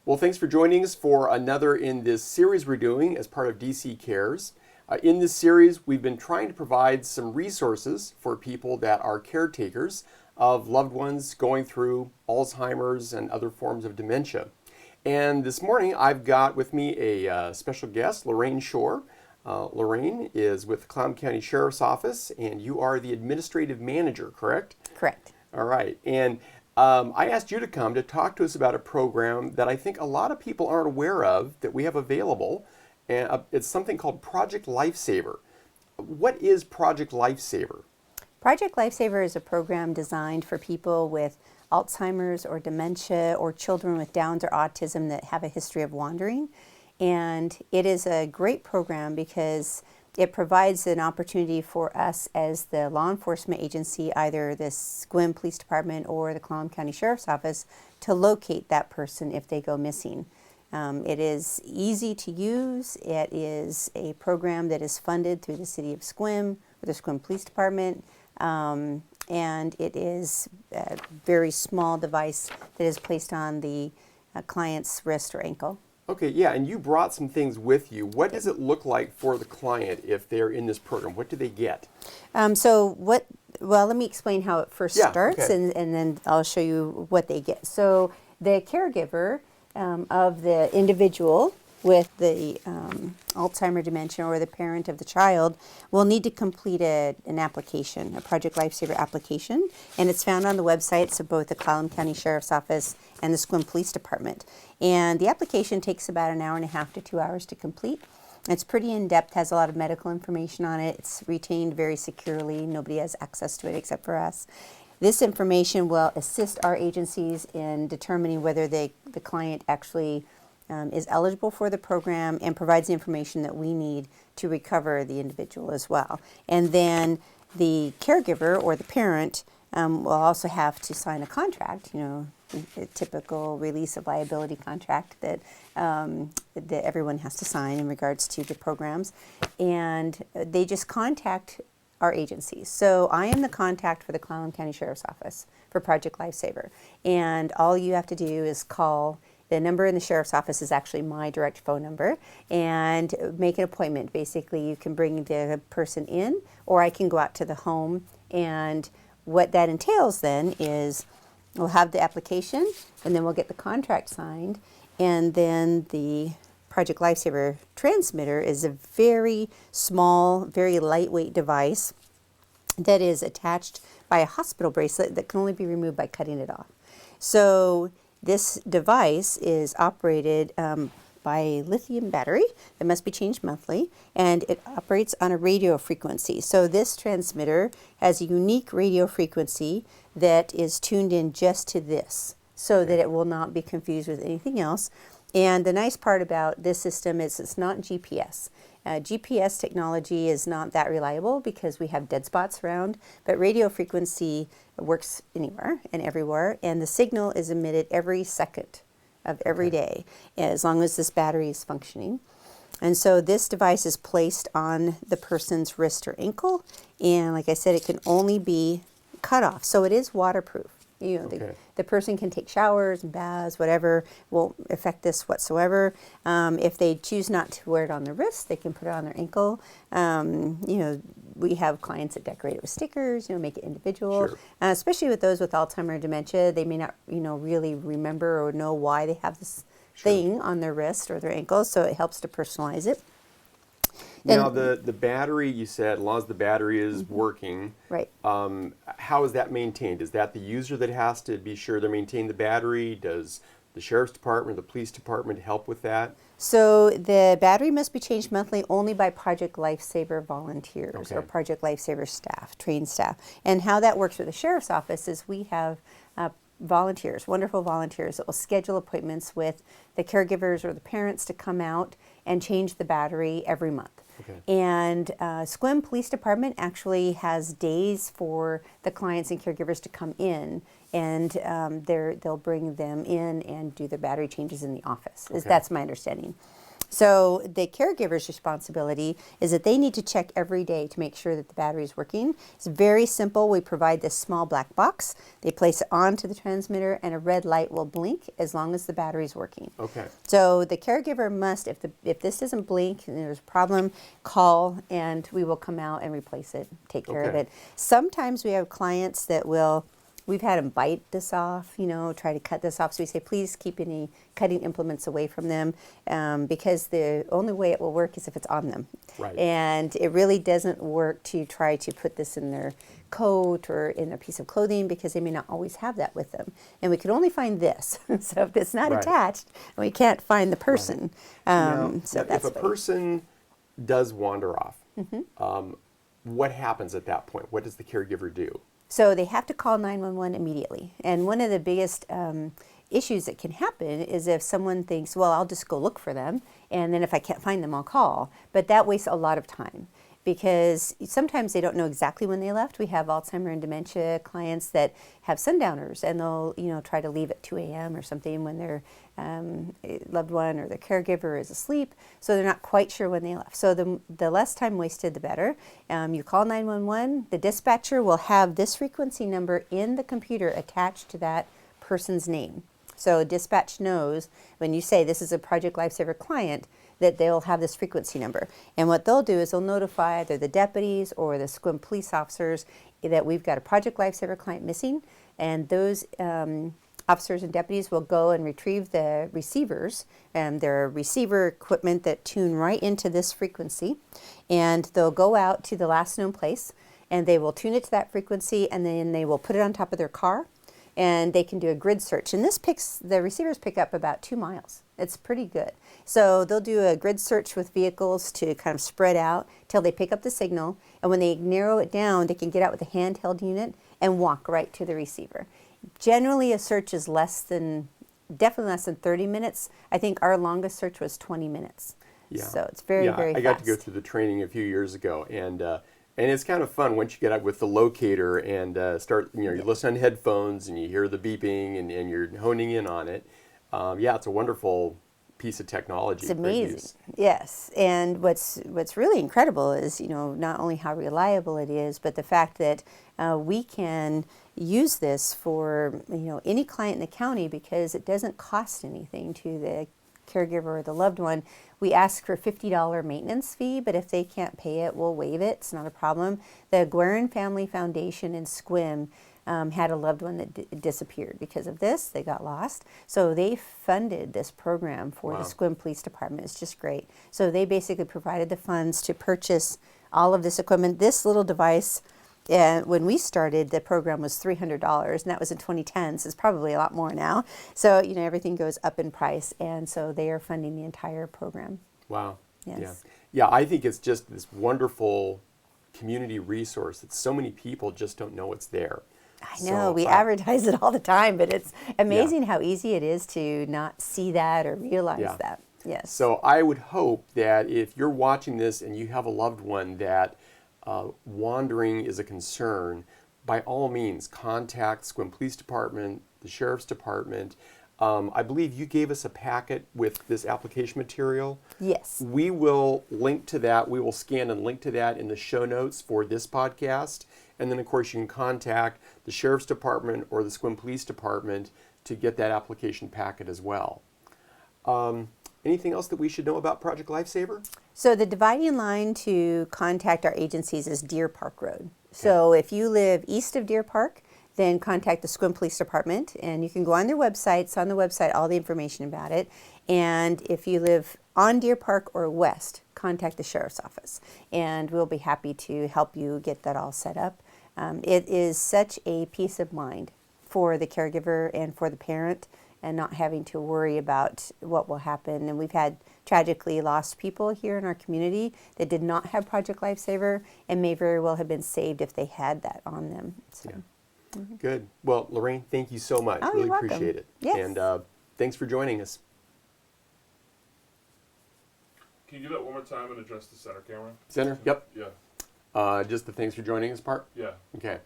Well, thanks for joining us for another in this series we're doing as part of DC Cares. In this series, we've been trying to provide some resources for people that are caretakers of loved ones going through Alzheimer's and other forms of dementia. And this morning, I've got with me a special guest, Lorraine Shore. Lorraine is with the Clallam County Sheriff's Office, and you are the administrative manager, correct? Correct. All right. And I asked you to come to talk to us about a program that I think a lot of people aren't aware of that we have available. And it's something called Project Lifesaver. What is Project Lifesaver? Project Lifesaver is a program designed for people with Alzheimer's or dementia or children with Downs or autism that have a history of wandering. And it is a great program because it provides an opportunity for us as the law enforcement agency, either the Sequim Police Department or the Clallam County Sheriff's Office, to locate that person if they go missing. It is easy to use. It is a program that is funded through the City of Sequim or the Sequim Police Department. And it is a very small device that is placed on the client's wrist or ankle. Okay, yeah, and you brought some things with you. What does it look like for the client if they're in this program? What do they get? Well, let me explain how it first starts, okay. and then I'll show you what they get. So the caregiver of the individual with the Alzheimer dementia or the parent of the child will need to complete an application, a Project Lifesaver application, and it's found on the websites of both the Clallam County Sheriff's Office and the Sequim Police Department. And the application takes about an hour and a half to 2 hours to complete. It's pretty in-depth, has a lot of medical information on it. It's retained very securely. Nobody has access to it except for us. This information will assist our agencies in determining whether the client actually is eligible for the program and provides the information that we need to recover the individual as well. And then the caregiver or the parent will also have to sign a contract, a typical release of liability contract that everyone has to sign in regards to the programs. And they just contact our agencies. So I am the contact for the Clallam County Sheriff's Office for Project Lifesaver. And all you have to do is call. The number in the Sheriff's Office is actually my direct phone number, and make an appointment. Basically, you can bring the person in, or I can go out to the home. And what that entails then is we'll have the application, and then we'll get the contract signed, and then the Project Lifesaver transmitter is a very small, very lightweight device that is attached by a hospital bracelet that can only be removed by cutting it off. So this device is operated by a lithium battery that must be changed monthly, and it operates on a radio frequency. So this transmitter has a unique radio frequency that is tuned in just to this, so that it will not be confused with anything else. And the nice part about this system is it's not GPS. GPS technology is not that reliable because we have dead spots around, but radio frequency works anywhere and everywhere, and the signal is emitted every second of every day, as long as this battery is functioning. And so this device is placed on the person's wrist or ankle, and like I said, it can only be cut off, so it is waterproof. The person can take showers and baths, whatever, won't affect this whatsoever. If they choose not to wear it on their wrist, they can put it on their ankle. We have clients that decorate it with stickers, make it individual. Sure. Especially with those with Alzheimer's dementia, they may not, really remember or know why they have this thing on their wrist or their ankle, so it helps to personalize it. Now, the battery, you said, as long as the battery is working, right? How is that maintained? Is that the user that has to be sure they're maintaining the battery? Does the Sheriff's Department, the Police Department help with that? So the battery must be changed monthly only by Project Lifesaver volunteers or Project Lifesaver staff, trained staff. And how that works with the Sheriff's Office is we have volunteers, wonderful volunteers that will schedule appointments with the caregivers or the parents to come out and change the battery every month. And Sequim Police Department actually has days for the clients and caregivers to come in, and they'll bring them in and do the battery changes in the office. That's my understanding. So the caregiver's responsibility is that they need to check every day to make sure that the battery is working. It's very simple. We provide this small black box. They place it onto the transmitter and a red light will blink as long as the battery is working. Okay. So the caregiver must, if this doesn't blink and there's a problem, call and we will come out and replace it, take care of Okay. it. Sometimes we have clients that will, we've had them bite this off, try to cut this off. So we say, please keep any cutting implements away from them because the only way it will work is if it's on them. Right. And it really doesn't work to try to put this in their coat or in a piece of clothing because they may not always have that with them. And we can only find this. So if it's not Right. attached, we can't find the person. Now, So that's if a why. person does wander off, Mm-hmm. what happens at that point? What does the caregiver do? So they have to call 911 immediately. And one of the biggest issues that can happen is if someone thinks, well, I'll just go look for them, and then if I can't find them, I'll call. But that wastes a lot of time because sometimes they don't know exactly when they left. We have Alzheimer and dementia clients that have sundowners, and they'll try to leave at 2 a.m. or something when their loved one or their caregiver is asleep, so they're not quite sure when they left. So the less time wasted, the better. You call 911, the dispatcher will have this frequency number in the computer attached to that person's name. So dispatch knows when you say this is a Project Lifesaver client that they'll have this frequency number. And what they'll do is they'll notify either the deputies or the SQUIM police officers that we've got a Project Lifesaver client missing, and those officers and deputies will go and retrieve the receivers, and there are receiver equipment that tune right into this frequency, and they'll go out to the last known place and they will tune it to that frequency, and then they will put it on top of their car and they can do a grid search. And the receivers pick up about 2 miles. It's pretty good. So they'll do a grid search with vehicles to kind of spread out till they pick up the signal, and when they narrow it down, they can get out with a handheld unit and walk right to the receiver. Generally, a search is definitely less than 30 minutes. I think our longest search was 20 minutes. Yeah. So it's very, very I fast. got to go through the training a few years ago, and it's kind of fun once you get out with the locator and start, you listen on headphones and you hear the beeping and you're honing in on it. It's a wonderful piece of technology. It's amazing. Yes. And what's really incredible is, not only how reliable it is, but the fact that we can use this for, any client in the county because it doesn't cost anything to the caregiver or the loved one. We ask for $50 maintenance fee, but if they can't pay it, we'll waive it. It's not a problem. The Guerin Family Foundation in SQUIM had a loved one that disappeared because of this. They got lost. So they funded this program for the SQUIM Police Department. It's just great. So they basically provided the funds to purchase all of this equipment. This little device, when we started, the program was $300, and that was in 2010, so it's probably a lot more now. So, everything goes up in price, and so they are funding the entire program. Wow. Yes. Yeah, I think it's just this wonderful community resource that so many people just don't know it's there. I know, we advertise it all the time, but it's amazing how easy it is to not see that or realize that. Yes. So I would hope that if you're watching this and you have a loved one that wandering is a concern, by all means, contact SQUIM Police Department, the Sheriff's Department. I believe you gave us a packet with this application material. Yes. We will link to that. We will scan and link to that in the show notes for this podcast. And then, of course, you can contact the Sheriff's Department or the SQUIM Police Department to get that application packet as well. Anything else that we should know about Project Lifesaver? So the dividing line to contact our agencies is Deer Park Road. So if you live east of Deer Park, then contact the SQUIM Police Department, and you can go on their website. It's on the website, all the information about it. And if you live on Deer Park or west, contact the Sheriff's Office, and we'll be happy to help you get that all set up. It is such a peace of mind for the caregiver and for the parent, and not having to worry about what will happen. And we've had tragically lost people here in our community that did not have Project Lifesaver and may very well have been saved if they had that on them. So. Yeah. Good. Well, Lorraine, thank you so much. Oh, really you're welcome. appreciate it. Yes. And thanks for joining us. Can you do that one more time and address the center camera? Center? Yep. Yeah. Just the thanks for joining us part? Yeah. Okay.